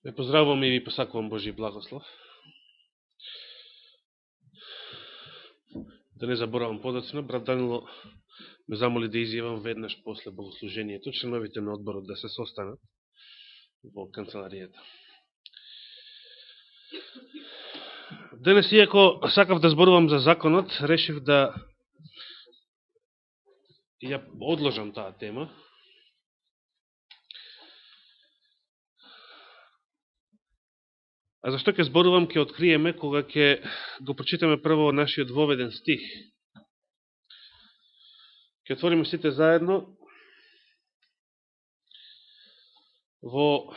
Ве поздравувам и ви посакувам Божи благослов. Да не заборавам подоцна, брат Данило ме замоли да изјавам веднаш после богослужението, членовите на одборот да се состанат во канцеларијата. Денес, иако сакав да зборувам за законот, решив да ја одложам таа тема. А зашто ќе зборувам, ќе откриеме кога ќе го прочитаме прво нашиот воведен стих. Ќе отвориме сите заедно во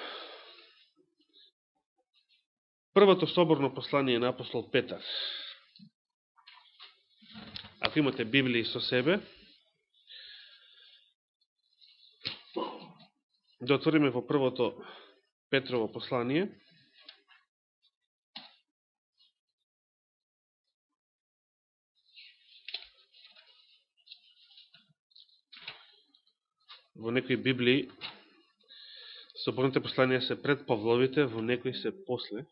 првото соборно послание на апостол Петар. Ако имате Библии со себе, да отвориме во првото Петрово послание. Во некои Библии соборните посланија се пред Павловите, во некои се после.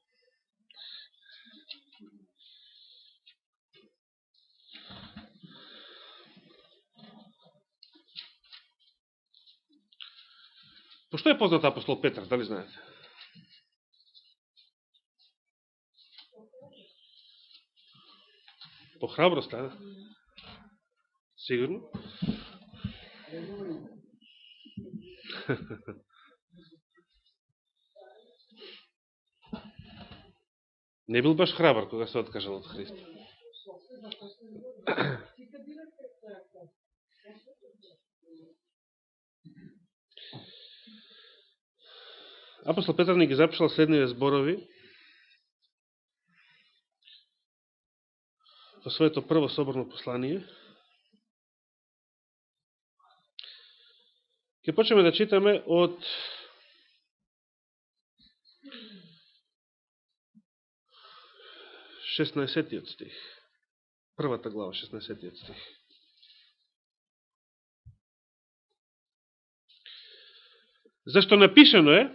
Пошто е познат апостол Петар, дали знаете? По храброст, а? Сигурно? Не бил баш храбар кога се откажал од Христа. Апостол Петар ни ги запишал следниве зборови во своето прво соборно послание. Ке почнеме да читаме од шеснаесеттиот стих. Првата глава, 16-тиот стих. Зашто напишано е,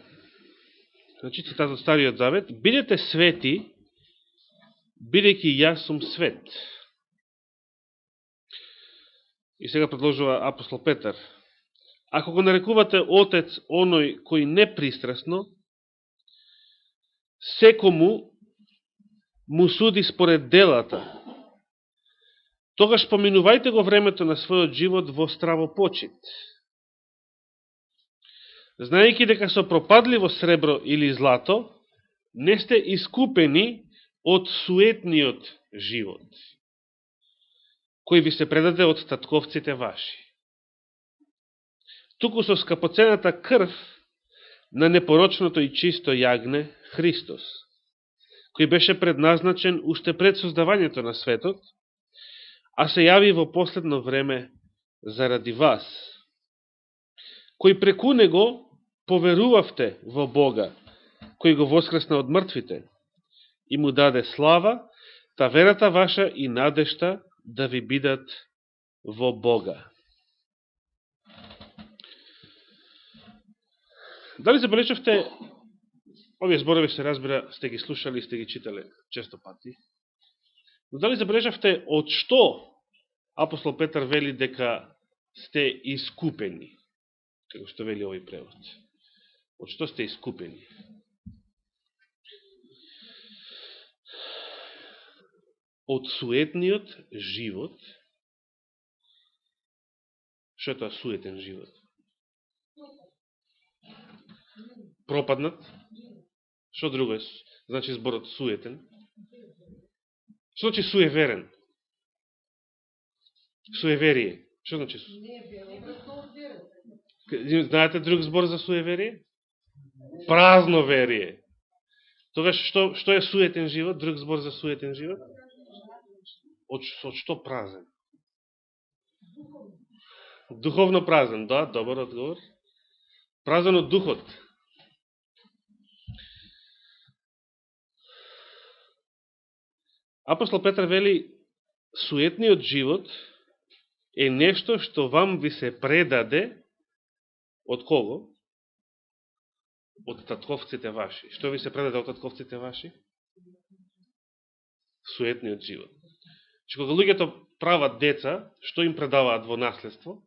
значи цитат од Стариот Завет, бидете свети, бидејќи јас сум свет. И сега продолжува апостол Петар. Ако го нарекувате отец оној кој непристрасно, секому му суди според делата, тогаш поминувајте го времето на својот живот во стравопочит. Знаејќи дека со пропадливо сребро или злато не сте искупени од суетниот живот, кој ви се предаде од татковците ваши. Туку со скапоцената крв на непорочното и чисто јагне Христос, кој беше предназначен уште пред создавањето на светот, а се јави во последно време заради вас, кој преку него поверувавте во Бога, кој го воскресна од мртвите и му даде слава, та верата ваша и надежта да ви бидат во Бога. Дали забележавте, овие зборови се разбира, сте ги слушали и сте ги читале често пати, но дали забележавте од што апостол Петар вели дека сте искупени, како што вели овој превод? Од што сте искупени? Од суетниот живот. Што е тоа суетен живот? Пропаднат. Што друго е? Значи зборот суетен. Што значи суеверен? Суеверие. Што значи? Знаете друг збор за суеверие? Празно верие. Тогаш што е суетен живот? Друг збор за суетен живот? Од што празен? Духовно празен, да, добар одговор. Празен од духот. Апостол Петар вели, суетниот живот е нешто што вам ви се предаде од кого? од татковците ваши. Што ви се предаде од татковците ваши? Суетниот живот. Че кога луѓето прават деца, што им предаваат во наследство?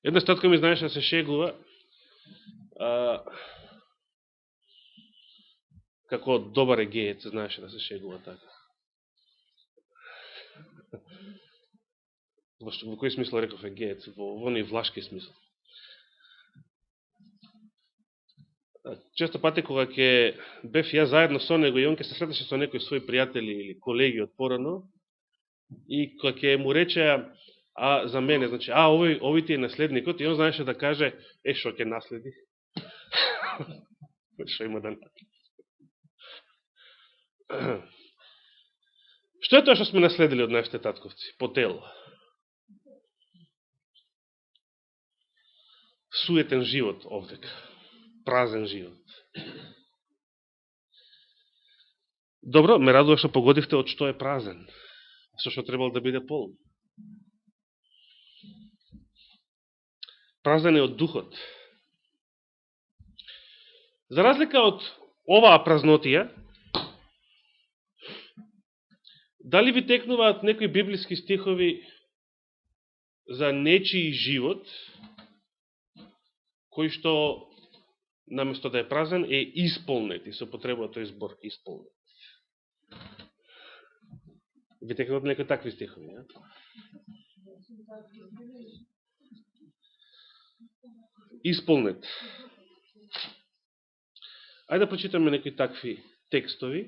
Една татко ми знаеше да се шегува како добар егеец, знаеше да се шегува така. Во кој смисла реков егеец? Во оној влашки смисла. Често пати кога ќе бев ја заедно со него и он ќе се среташе со некои своји пријатели или колеги од порано и кога ќе му речеа за мене, значи, овој ти е наследникот, и он знаеше да каже, шо ќе наследи? Шо има да наследи? Што е тоа што сме наследили од нашите татковци? По тело. Суетен живот овдека. Празен живот. Добро, ме радува што погодивте од што е празен. Со што требало да биде полн. Празен е од духот. За разлика од оваа празнотија, дали ви текнуваат некои библиски стихови за нечiji живот, кој што наместо да е празен е исполнет, и се употребува тој збор исполнет. Ви текнуваат некои такви стихови, не? Исполнет. Ајде да прочитаме некои такви текстови.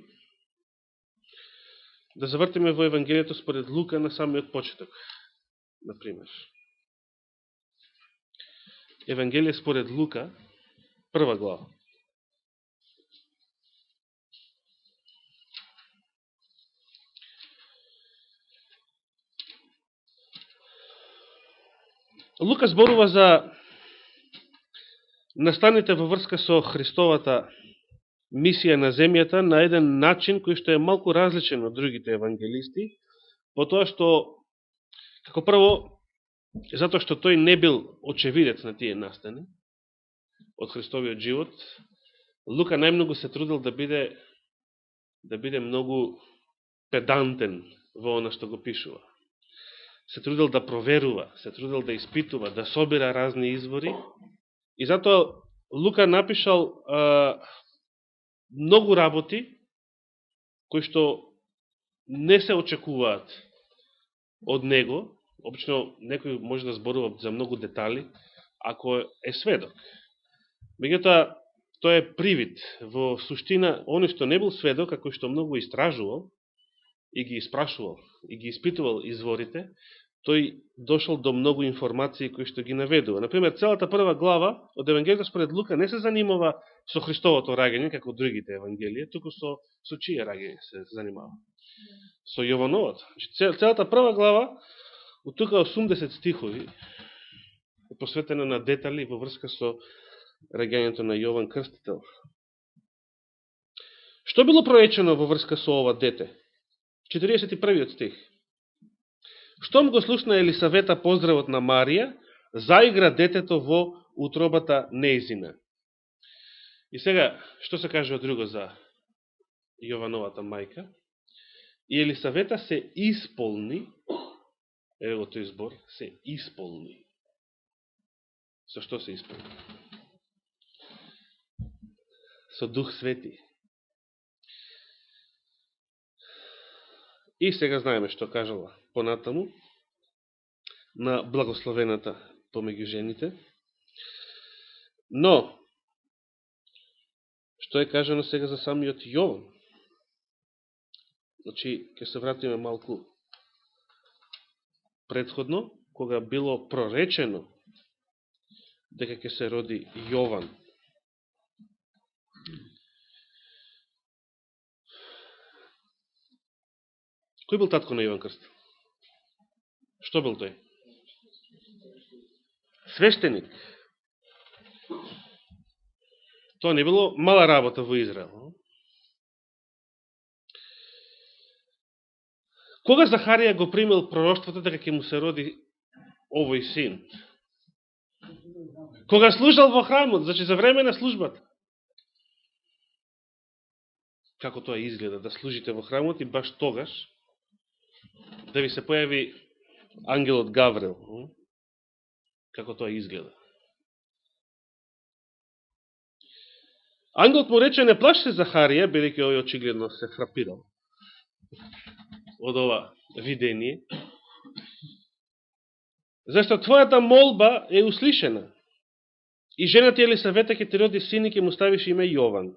Да завртиме во Евангелието според Лука на самиот почеток. Например. Евангелие според Лука, 1 глава. Лука зборува за настаните во врска со Христовата мисија на земјата на еден начин кој што е малку различен од другите евангелисти, по тоа што, како прво, затоа што тој не бил очевидец на тие настани од Христовиот живот, Лука најмногу се трудил да биде многу педантен во она што го пишува. Се трудил да проверува, се трудил да испитува, да собира разни извори, и затоа Лука напишал многу работи кои што не се очекуваат од него. Обично некој може да зборува за многу детали ако е сведок. Меѓутоа, тој е привид. Во суштина, оној што не бил сведок, а кој што многу истражувал и ги испрашувал и ги испитувал изворите, тој дошол до многу информации кои што ги наведува. Например, целата 1 глава од Евангелието според Лука не се занимава со Христовото раѓање, како другите евангелија, туку со чие раѓање се занимава? Со Јовановото. Целата 1 глава, од тука 80 стихови, е посветена на детали во врска со раѓањето на Јован Крстител. Што било проречено во врска со ова дете? 41 стих. Штом го слушна Елисавета поздравот на Марија, заигра детето во утробата нејзина. И сега, што се кажува друго за Јовановата мајка? И Елисавета се исполни, ево тој збор, се исполни. Со што се исполни? Со Дух Свети. И сега знаеме што кажала понатаму на благословената помеѓу жените. Но, што е кажано сега за самиот Јован? Значи, ќе се вратиме малку предходно, кога било проречено дека ќе се роди Јован. Кој бил татко на Јован Крстител? Што бил тој? Свештеник. Тоа не било мала работа во Израел. Кога Захарија го примил пророштвото дека ќе му се роди овој син? Кога служал во храмот, значи за време на службата. Како тоа изгледа, да служите во храмот и баш тогаш да ви се појави ангелот Гаврил. Како тоа изгледа. Ангелот му рече, не плаш се Захарија, бидејќи овој очигледно се фрапирал од ова видение, зашто твојата молба е услишена. И жената Елисавета ќе ти роди син и ќе му ставиш име Јован.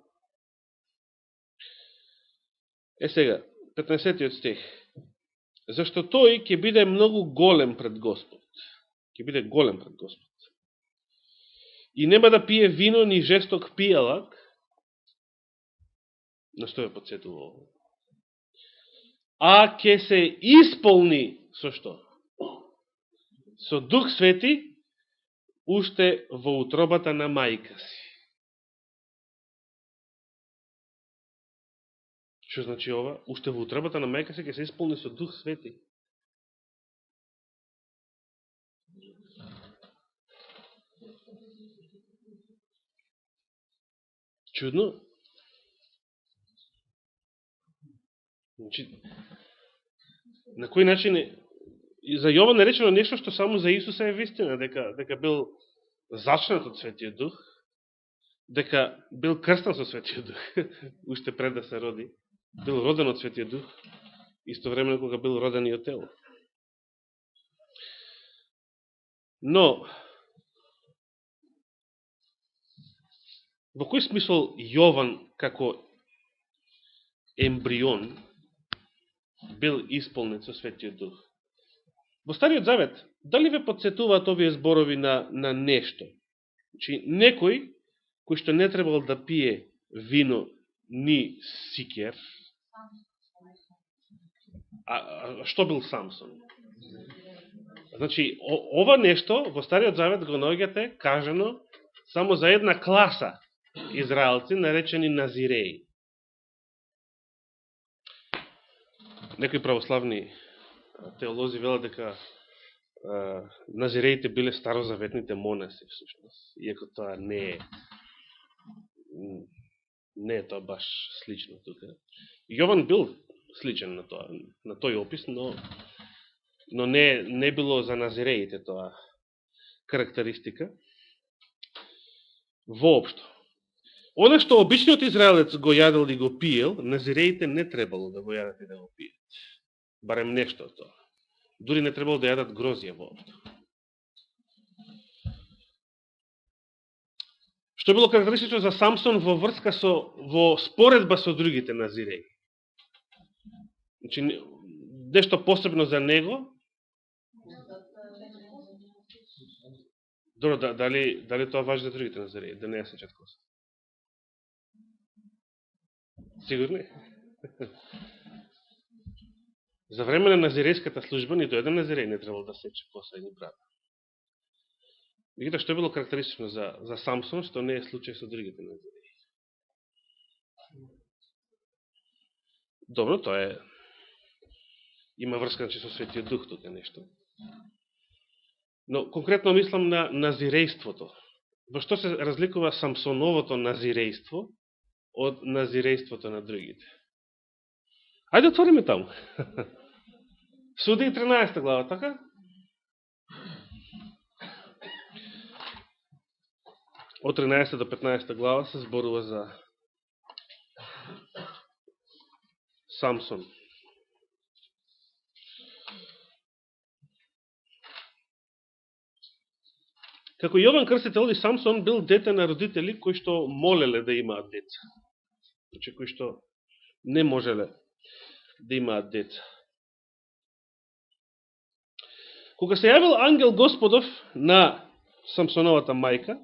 Сега, 15 стих. Зашто тој ќе биде многу голем пред Господ. Ќе биде голем пред Господ. И нема да пие вино ни жесток пијалак. На што ја подсетува ово? А ќе се исполни со што? Со Дух Свети уште во утробата на мајка си. Што значи ова? Уште во утробата на мајка си ќе се исполни со Дух Свети. Чудно. Значи, на кој начин за Јован е речено нешто што само за Исуса е вистина, дека бил зачнат од Светиот Дух, дека бил крстан со Светиот Дух, уште пред да се роди, бил роден од Светиот Дух, истовремено кога бил роден и од тело. Но, во кој смисол Јован како ембрион бил исполнет со Светиот Дух? Во Стариот Завет, дали ве подсетуваат овие зборови на нешто? Значи, некој кој што не требал да пие вино ни сикер, а што бил Самсон? Значи, ова нешто во Стариот Завет го наоѓате кажано само за една класа израелци, наречени назиреи. Некои православни теолози велат дека назиреите биле старозаветните монаси, всушност, иако тоа не е тоа баш слично тука. Јован бил сличен на тоа, на тој опис, но не било за назиреите тоа карактеристика. Воопшто. Оно што обичниот израелец го јадел и го пиел, назиреите не требало да го јадат и да го пият. Барем нешто од тоа. Дури не требало да јадат грозија воопшто. Што било карактеристично за Самсон во споредба со другите назиреи. Значи, нешто посебно за него. Добро, дали тоа важи за другите назиреи? Да не ја сечат коса. Сигурни? За време на назирејската служба нито еден назиреј не требало да сече коса и ни брада. Меѓутоа, што било карактеристично за Самсон, што не е случај со другите назиреи. Добро, тоа е има врска со Светиот Дух тука нешто. Но конкретно мислам на назирејството. Во што се разликува Самсоновото назирејство од назирејството на другите? Ајде отвориме таму. Суди 13 глава, така? Од 13 до 15 глава се зборува за Самсон. Како Јован Крстител и Самсон бил дете на родители кои што молеле да имаат деца. Значи, кои што не можеле да имаат деца. Кога се јавил ангел Господов на Самсоновата мајка,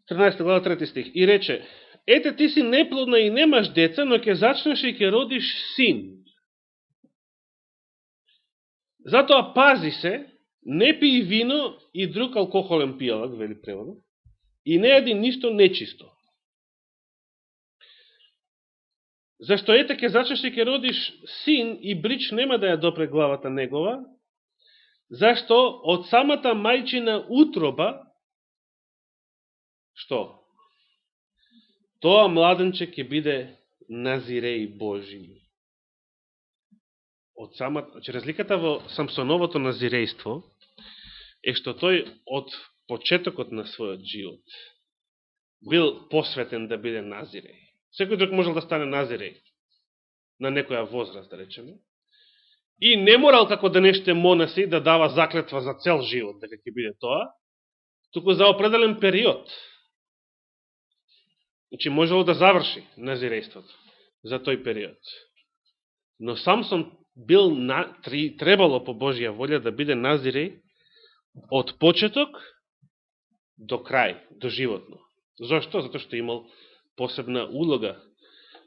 13 глава 3 стих, и рече: ете, ти си неплодна и немаш деца, но ќе зачнеш и ќе родиш син. Затоа пази се, не пии вино и друг алкохолен пијалак, вели преводот, и не јади ништо нечисто. Зашто ете ќе зачнеш и ќе родиш син и брич нема да ја допре главата негова, Зашто од самата мајчина утроба, што? Тоа младенче ќе биде назиреј Божи. Од самата, значи разликата во Самсоновото назирејство е што тој од почетокот на својот живот бил посветен да биде назиреј. Секој друг можел да стане назиреј на некоја возраст, да речеме. И не морал како денешните монаси да дава заклетва за цел живот, дека ќе биде тоа, туку за определен период. Значи можело да заврши назирејството за тој период. Но Самсон бил требало по Божја волја да биде назиреј од почеток до крај, до животно. Зошто? Зато што имал посебна улога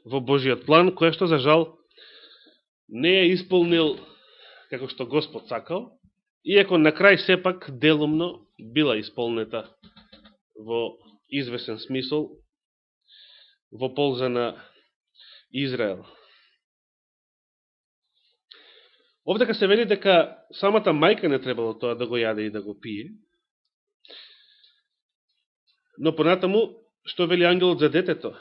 во Божиот план, која што за жал не е исполнил како што Господ сакал, иако на крај сепак делумно била исполнета во извесен смисол во полза на Израел. Овдека се вели дека самата мајка не требало тоа да го јаде и да го пие, но понатаму, што вели ангелот за детето?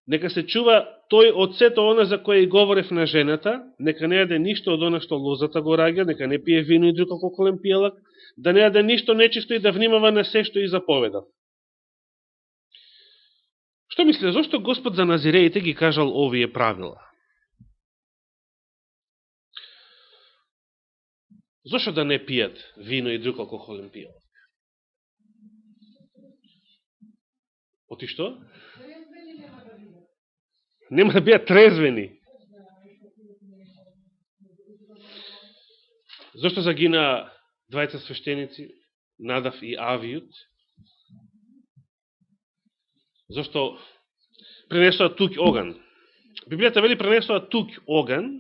Нека се чува тој од сето она за кое и говорев на жената, нека не јаде ништо од она што лозата го раѓа, нека не пие вино и друг алкохолен пијалак, да не јаде ништо нечисто и да внимава на се што и заповедав. Што мислите, зашто Господ за назиреите ги кажал овие правила? Зошто да не пијат вино и друг алкохолен пијалак? Оти што? Нема да бијат трезвени. Зошто загина двајца свештеници, Надав и Авијут? Зошто пренесоа туѓ оган? Библијата вели пренесоа туѓ оган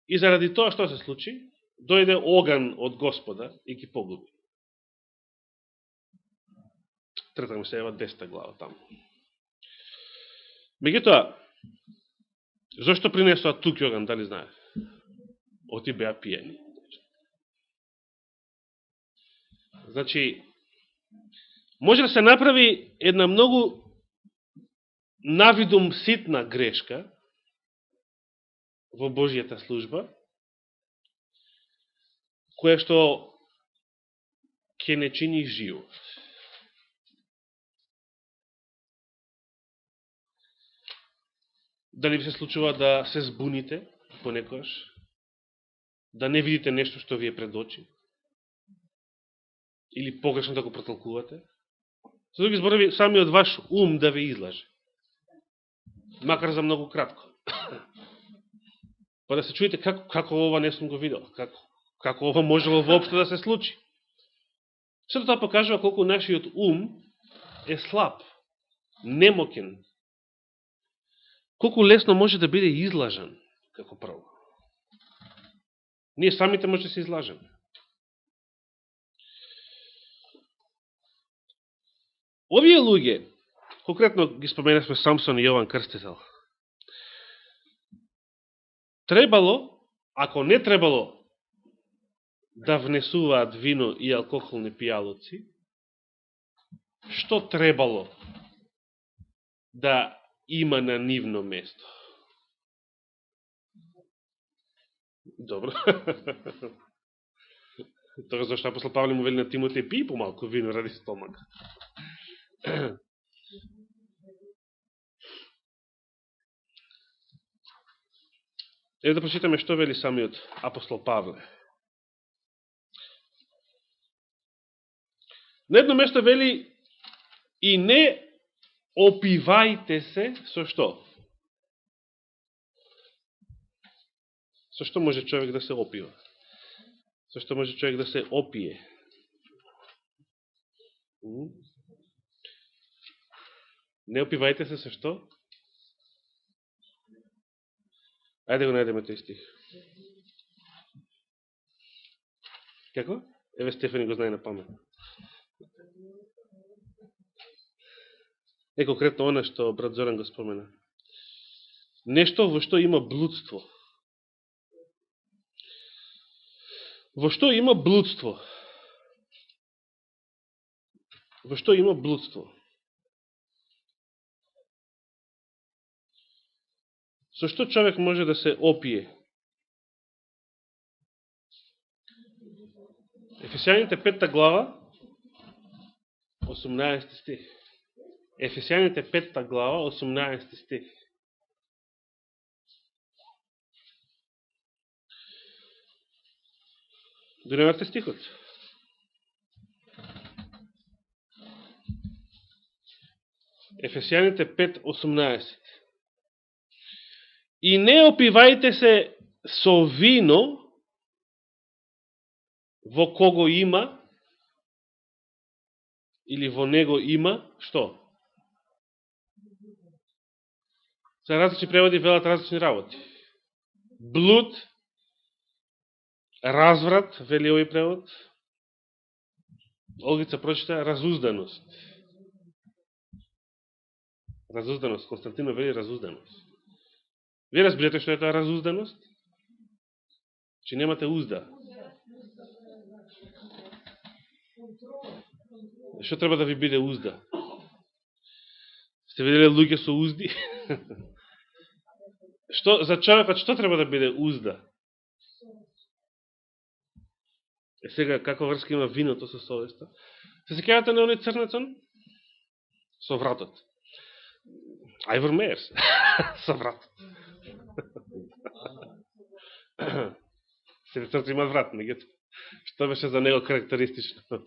и заради тоа што се случи? Дојде оган од Господа и ги погуби. Третаме се ева 10 глава таму. Меѓутоа, зошто принесоа туѓ оган, дали знаеш? Оти беа пиени. Значи, може да се направи една многу навидум ситна грешка во Божијата служба, која што ќе не чини живот. Дали ви се случува да се збуните понекојаш, да не видите нешто што ви е пред очи, или погрешно да го протолкувате? Со други зборови, самиот ваш ум да ви излаже. Макар за многу кратко. Па да се чуете како ова не сум го видел, како ова можело воопшто да се случи. Сето тоа покажува колку нашиот ум е слаб, немокен, колку лесно може да биде излажан како прво. Ние самите може да се излажеме. Овие луѓе, конкретно ги споменавме Самсон и Јован Крстител, требало, ако не требало да внесуваат вино и алкохолни пијалоци, што требало да има на нивно место? Добро. Тоа зашто апостол Павле му вели на Тимотеј, пи помалку вино ради стомак. Ево да прочитаме што вели самиот апостол Павле. На едно место вели и не опивајте се со што? Со што може човек да се опива? Со што може човек да се опие? Не опивајте се со што? Ајде го најдеме тој стих. Како? Еве Стефани го знае на памет. Е конкретно она што брат Зоран го спомена. Нешто во што има блудство. Во што има блудство? Во што има блудство? Со што човек може да се опие? Ефесијаните 5 глава, 18 стих. Ефесијаните 5 глава, 18 стих. Дојдете стихот. Ефесијаните 5:18. И не опивајте се со вино во кого има или во него има, што? За различни преводи велат различни работи. Блуд, разврат, вели овој превод. Олгица прочита разузданост. Разузданост. Константино вели разузданост. Ви разбирате што е тоа разузданост? Че немате узда. Што треба да ви биде узда? Сте виделе луѓе со узди? За човекот што треба да биде узда? Сега, како врска има виното со совеста? Се сеќавате на оној црнецон? Со вратот. Ајвор Меерс. Со вратот. Се црнци имат врат, меѓуто. Што беше за него карактеристично?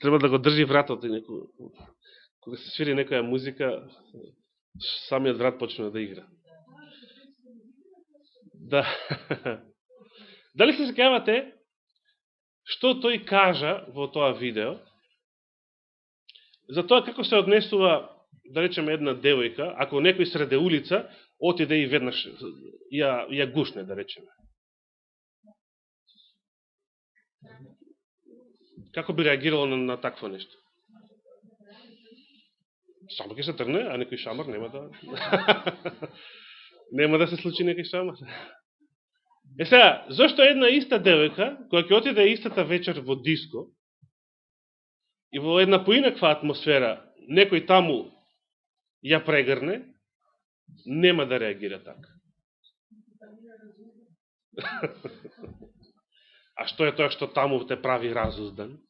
Треба да го држи вратот и кога се свири некоја музика, самиот врат почне да игра. Да. Дали се сеќавате што тој кажа во тоа видео за тоа како се однесува, да речеме, една девојка, ако некој среде улица отиде и веднаш ја гушне, да речеме. Како би реагирало на такво нешто? Само ќе се тргне, а некој шамар нема да... нема да се случи некој шамар. Сега, зашто една иста девојка, која ќе отиде истата вечер во диско, и во една поинаква атмосфера, некој таму ја прегрне, нема да реагира така. А што е тоа што таму те прави разуздан?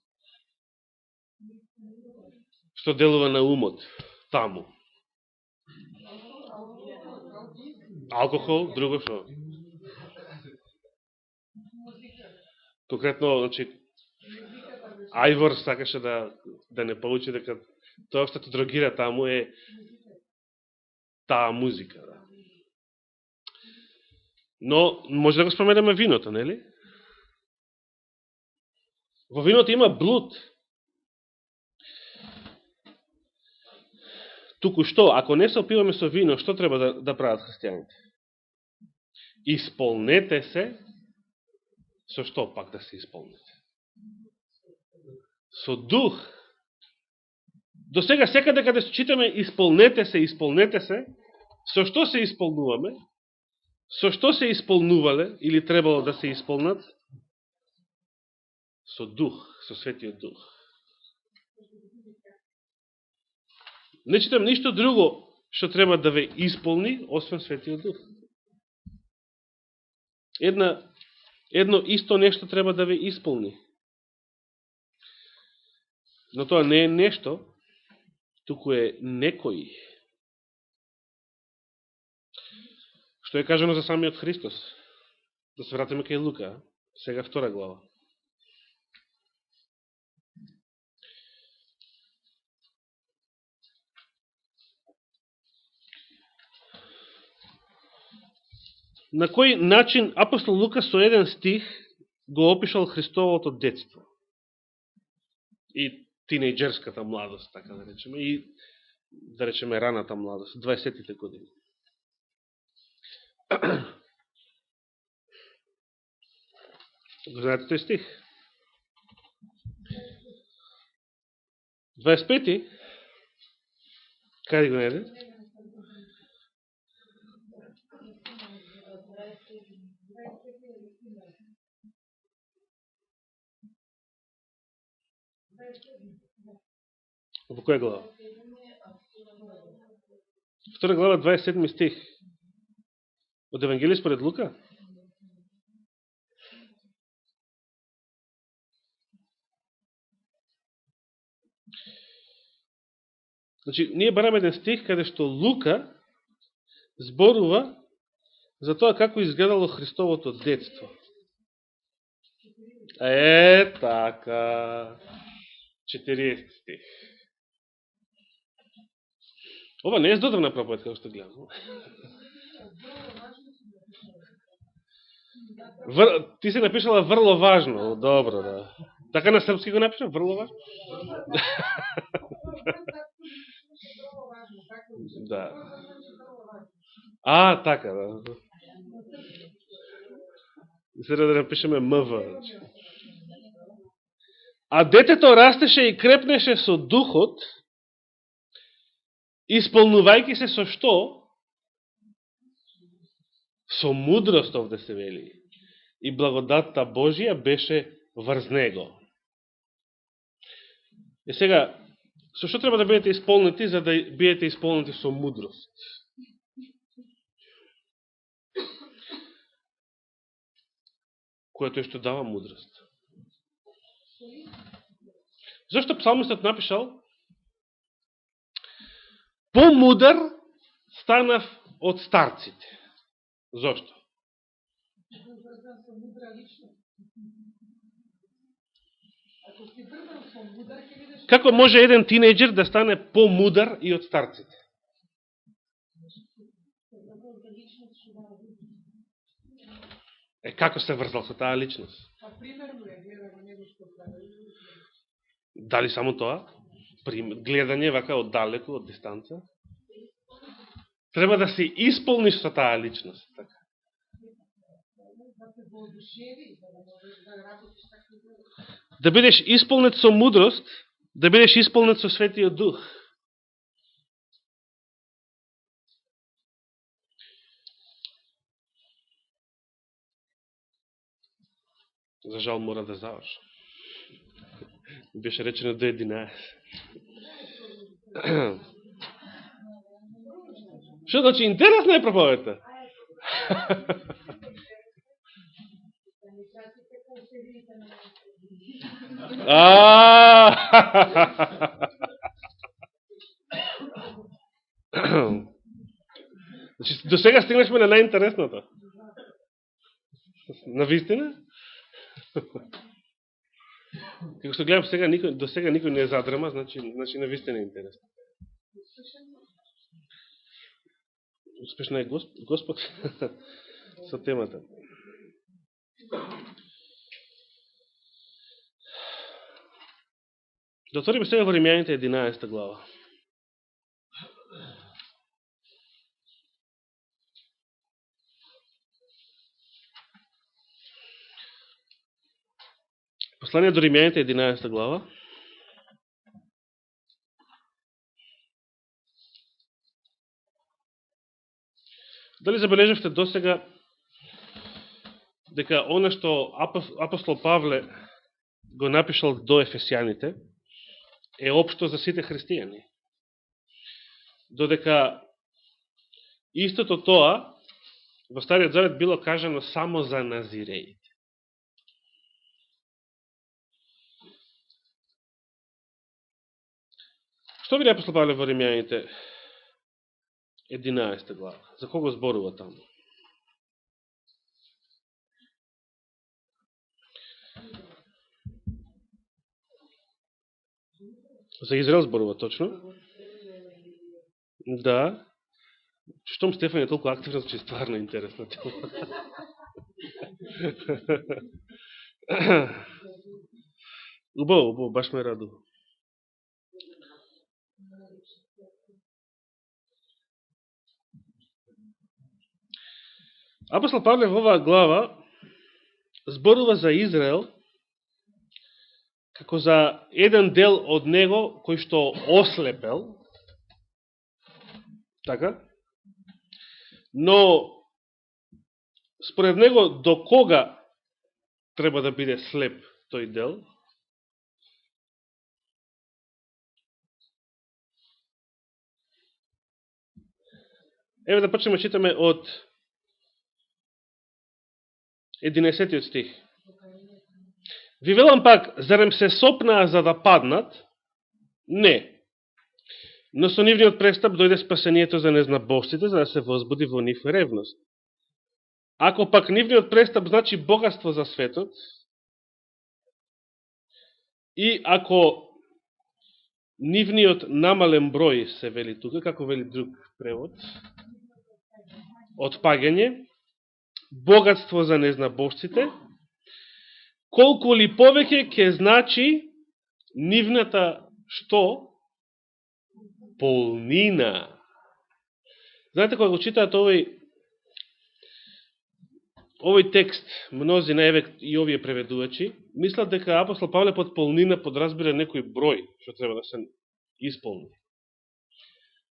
Што делува на умот таму? Алкохол, друго што? Конкретно, значи, Ајвор сакаше да не получи дека тоа што те дрогира таму е таа музика. Да. Но може да го споменеме виното, нели? Во виното има блуд. Туку што, ако не се опиваме со вино, што треба да прават христијаните? Исполнете се, со што пак да се исполнете? Со дух. До сега секаде каде читаме исполнете се, со што се исполнуваме? Со што се исполнувале или требало да се исполнат? Со дух, со светиот дух. Не читам ништо друго што треба да ве исполни, освен светиот дух. Едно исто нешто треба да ве исполни. Но тоа не е нешто, туку е некој. Што е кажано за самиот Христос? Да се вратиме кај Лука, сега 2 глава. На кој начин апостол Лука со еден стих го опишал Христовото детство и тинејџерската младост, така да речеме, и да речеме раната младост, 20-тите години. Го знаете тој стих? 25-ти? Каде го најде? Во која глава? 2 глава, 27 стих. Од Евангелие според Лука? Значи, ние бараме еден стих каде што Лука зборува за тоа како изгледало Христовото детство. Така. 40 стих. Ова не е здодевна проповед, како што гледам. Ти си напишала врло важно. Добро, да. Така на српски го напиша? Врло важно? Да. Така, да. Сега да напишеме МВ. А детето растеше и крепнеше со духот, исполнувајќи се со што? Со мудрост, овде се вели. И благодатта Божија беше врз него. И сега, со што треба да бидете исполнети, за да бидете исполнети со мудрост? Која тој што дава мудрост. Зошто псалмистот напишал помудар станав од старците? Зошто? Како може еден тинејџер да стане помудар и од старците? Како се врзал со таа личност? Дали само тоа? Гледање вака од далеку, од дистанца? Треба да се исполниш со таа личност. Така. Да бидеш исполнет со мудрост, да бидеш исполнет со Светиот Дух. За жал мора да завршам. Беше речено до 11. Што значи интересна е проповедта? Значи, до сега стигнахме на најинтересното. На вистина? Како што гледам сега, до сега никој не е задрама, значи на вистина е интересно. Успешна е Господ со темата. Да отвориме сега во Римјаните 11 глава. Послание до Римјаните 11 глава. Дали забележавте досега дека она што апостол Павле го напишал до Ефесијаните е општо за сите христијани. Додека истото тоа во Стариот Завет било кажано само за назиреите. Што вели апостол Павле во Римјаните 11 глава? За кого зборува таму? За Израел зборува точно. Да. Штом Стефан е толку активен, че е стварно интересна тема. Убаво, баш ме радува. Апостол Павле во оваа глава зборува за Израел како за еден дел од него кој што ослепел, така? Но според него до кога треба да биде слеп тој дел? Еве да почнеме читаме од 11 стих. Ви велам пак, зарем се сопнаа за да паднат? Не. Но со нивниот престап дојде спасението за незнабожците, за да се возбуди во нив ревност. Ако пак нивниот престап значи богатство за светот, и ако нивниот намален број, се вели тука, како вели друг превод, отпагање, богатство за незнабожците, колку ли повеќе ќе значи нивната што? Полнина. Знаете, кога го читаат овој текст, мнози највек и овие преведувачи, мислат дека апостол Павле под полнина подразбира некој број, што треба да се исполни.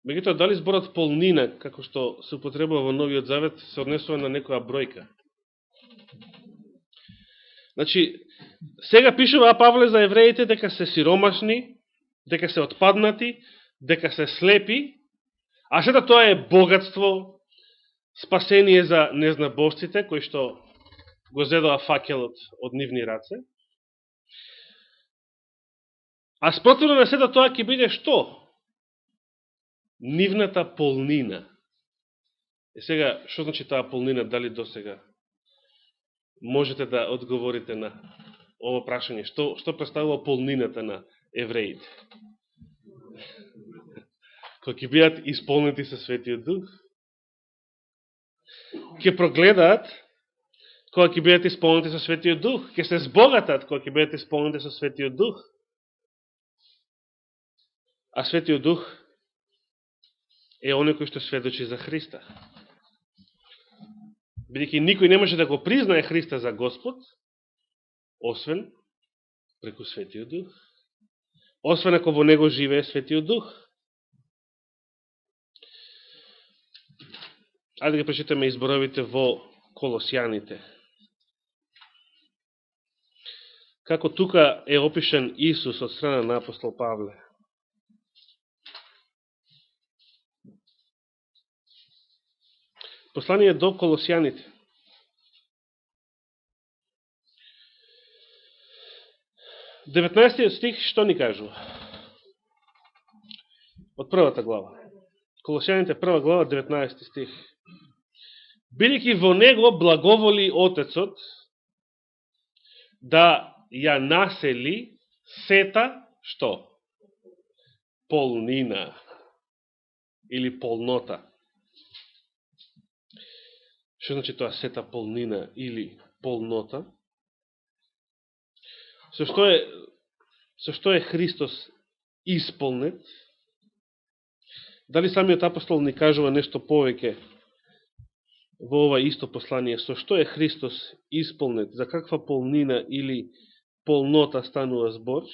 Меѓутоа, дали зборот полнина, како што се употребува во Новиот Завет, се однесува на некоја бројка? Значи, сега пишува Павле за евреите дека се сиромашни, дека се отпаднати, дека се слепи, а сета тоа е богатство, спасение за незнабожците, кои што го зедоа факелот од нивни раце. А спротивно на сета тоа ќе биде што? Нивната полнина. И сега, што значи таа полнина, дали до сега можете да одговорите на ово прашање? Што представува полнината на евреите? Кога ќе бидат исполнети со Светиот Дух? Ќе прогледаат кога ќе бидат исполнети со Светиот Дух? Ќе се збогатат кога ќе бидат исполнети со Светиот Дух? А Светиот Дух е оној кој што сведочи за Христа. Бидејќи никој не може да го признае Христа за Господ, освен преку Светиот Дух. Освен ако во него живее Светиот Дух. Ајде да прочитаме изборовите во Колосјаните. Како тука е опишен Исус од страна на апостол Павле. Послание до Колосјаните. Деветнаестиот стих што ни кажува? Од првата глава. Колосјаните прва глава, 19 стих. Бидејќи во него благоволи Отецот да ја насели сета што? Полнина или полнота. Што значи тоа сета полнина или полнота? Со што е Христос исполнет? Дали самиот апостол ни кажува нешто повеќе во ова исто послание? Со што е Христос исполнет? За каква полнина или полнота станува збор?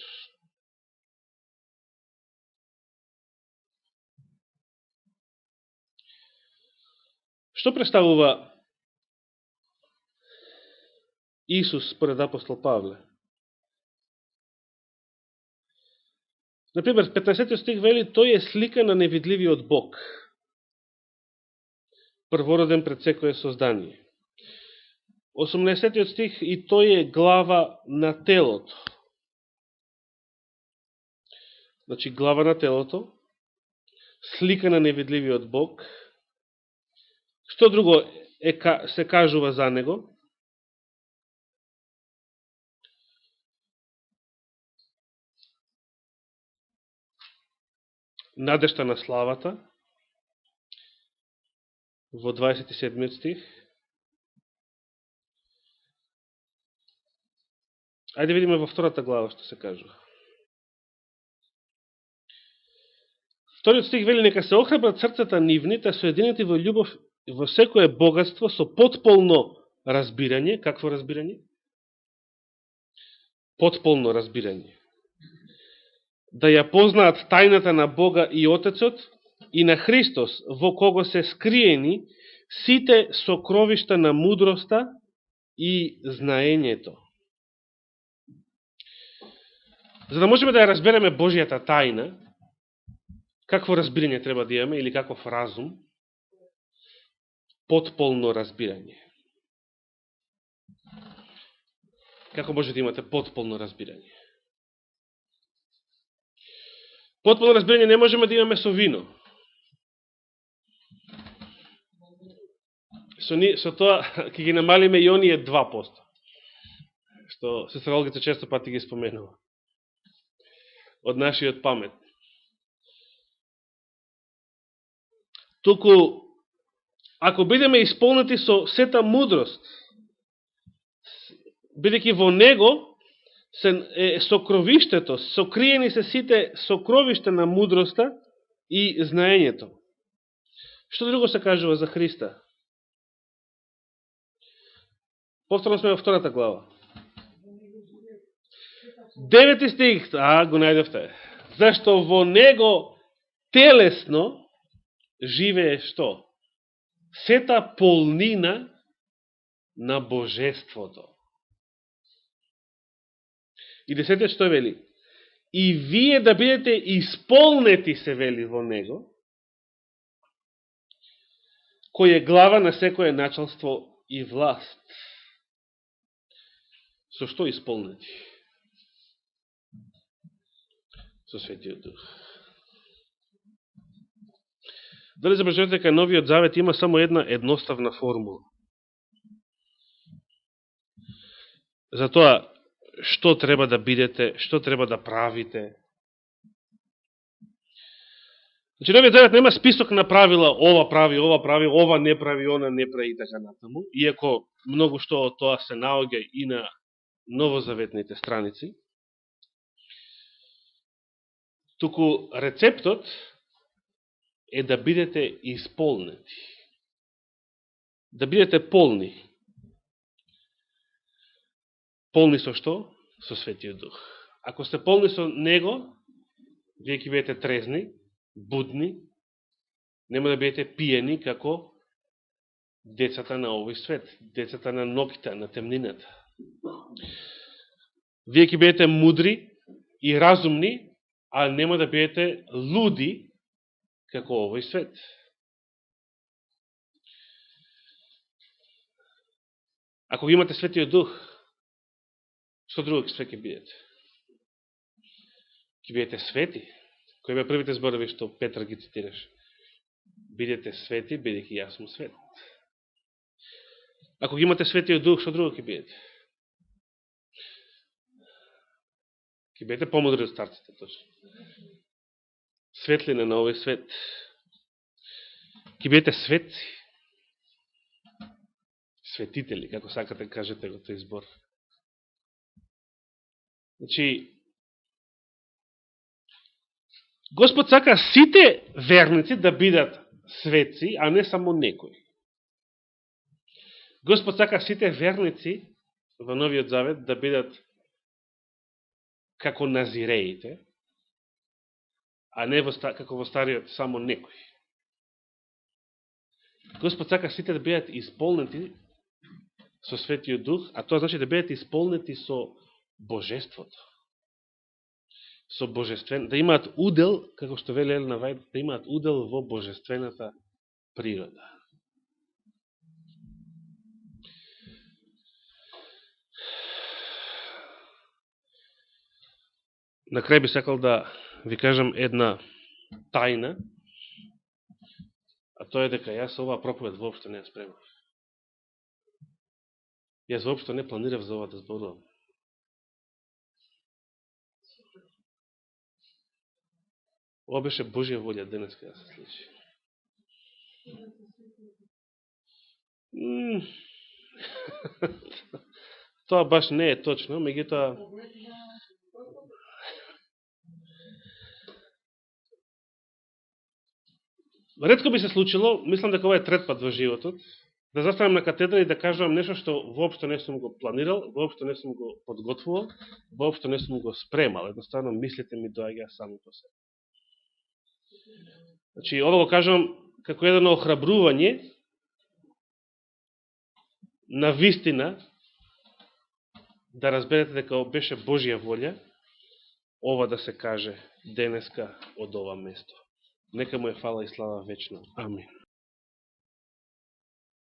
Што представува Исус според апостол Павле? Например, 15 стих вели, тој е слика на невидливиот Бог, првороден пред секое создание. 18 стих, и тој е глава на телото. Значи, глава на телото, слика на невидливиот Бог. Што друго се кажува за него? Надежта на славата, во 27 стих. Ајде видиме во втората глава што се кажува. Вториот стих вели, нека се охрабрат срцата нивни, та соединети во љубов во секое богатство со потполно разбирање. Какво разбирање? Потполно разбирање. Да ја познаат тајната на Бога и Отецот и на Христос, во кого се скриени сите сокровишта на мудроста и знаењето. За да можеме да ја разбереме Божијата тајна, какво разбирање треба да имаме или каков разум, потполно разбирање. Како можете да имате потполно разбирање? Потполно разбирање не можеме да имаме со вино. Со тоа ќе ги намалиме и оние 2%, што сестра Олгица често пати ги споменува од нашиот памет. Туку, ако бидеме исполнети со сета мудрост, бидејќи во него е сокровиштето, сокриени се сите сокровишта на мудроста и знаењето. Што друго се кажува за Христа? Повторно сме во втората глава. 9 стих, го најдовте. Зашто во него телесно живее што? Сета полнина на божеството. И 10 што вели? И вие да бидете исполнети, се вели во него, кој е глава на секое началство и власт. Со што исполнети? Со Светиот Дух. Дали забележувате дека Новиот Завет има само една едноставна формула? За тоа, што треба да бидете, што треба да правите. Значи, Новиот Завет нема список на правила, ова прави, ова не прави, она не прави и така натаму, иако многу што од тоа се наоѓа и на новозаветните страници. Туку рецептот е да бидете исполнети. Да бидете полни. Полни со што? Со Светиот Дух. Ако сте полни со Него, вие ќе бидете трезни, будни, нема да бидете пиени како децата на овој свет, децата на ноќта, на темнината. Вие ќе бидете мудри и разумни, а нема да бидете луди како овој свет. Ако ги имате Светиот Дух, што друго ќе бидете? Ќе бидете свети. Кои бе првите зборови што Петар ги цитираш? Бидете свети, бидејќи јас сум свет. Ако ги имате Светиот Дух, што друго ќе бидете? Ќе бидете помудри од старците, точно. Светлина на овој свет. Ќе бидете светци. Светители, како сакате кажете го тој збор. Значи, Господ сака сите верници да бидат светци, а не само некои. Господ сака сите верници во Новиот Завет да бидат како назиреите, а не како во Стариот само некои. Господ сака сите да бидат исполнети со Светиот Дух, а тоа значи да бидат исполнети со Божеството. Со божествен, да имаат удел, како што вели Елена Вајд, да имаат удел во божествената природа. На крај би сакал да ви кажам една тајна, а тоа е дека јас оваа проповед воопшто не ја спремав. Јас воопшто не планирав за ова да зборувам. Ова беше Божја волја денеска да се случи. Тоа баш не е точно, меѓутоа ретко би се случило, мислам дека ова е трет пат во животот, да застанам на катедра и да кажувам нешто што воопшто не сум го планирал, воопшто не сум го подготвувал, воопшто не сум го спремал. Едноставно мислите ми доаѓаа сами по себе. Значи, ова го кажувам како едно охрабрување на вистина да разберете дека беше Божја волја ова да се каже денеска од ова место. Нека му е фала и слава вечно. Амин.